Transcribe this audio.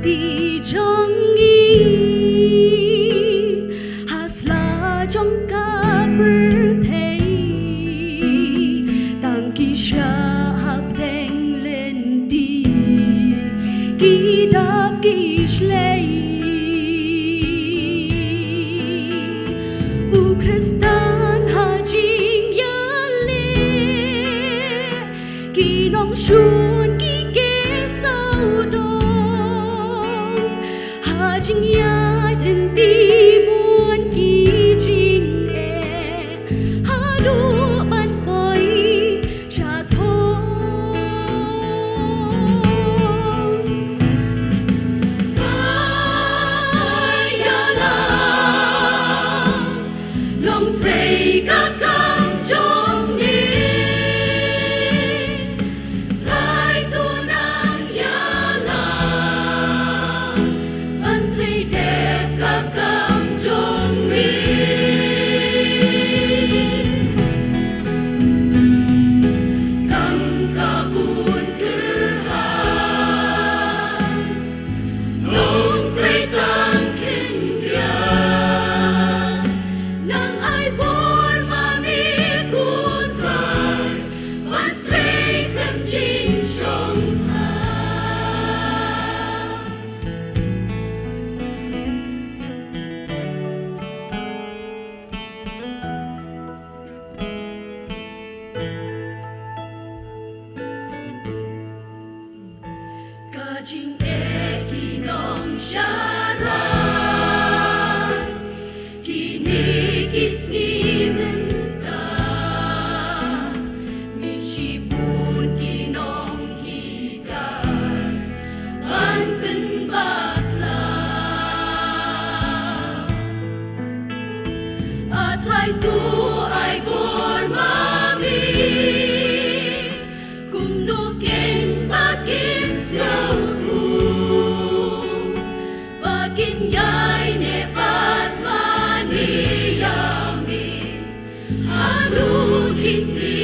ti jongi hasla trong ca bư thei tang ki sha hap deng lên ti ki đáp ki shlei u Kristan ha Jingiaseng ki nong shun ki ke sao dong ha Jingiaseng ti muôn ki jing e ha du ban koi cha thong ialam long pray các cam trong đi Trai tu nang ialam ban pray đẹp các cam trong đi cam ca bun kerhan long pray tang Shangdiar nang ai bor mami kun Trai ban pray them jing song ha Ka jing e ki nong sharai kini kisni menta mi shipun ki nong hikai ban pen bakla atrai tu ai bor mami kum no ken bakin siau tu bakin yai ne pat mani yami halu kisni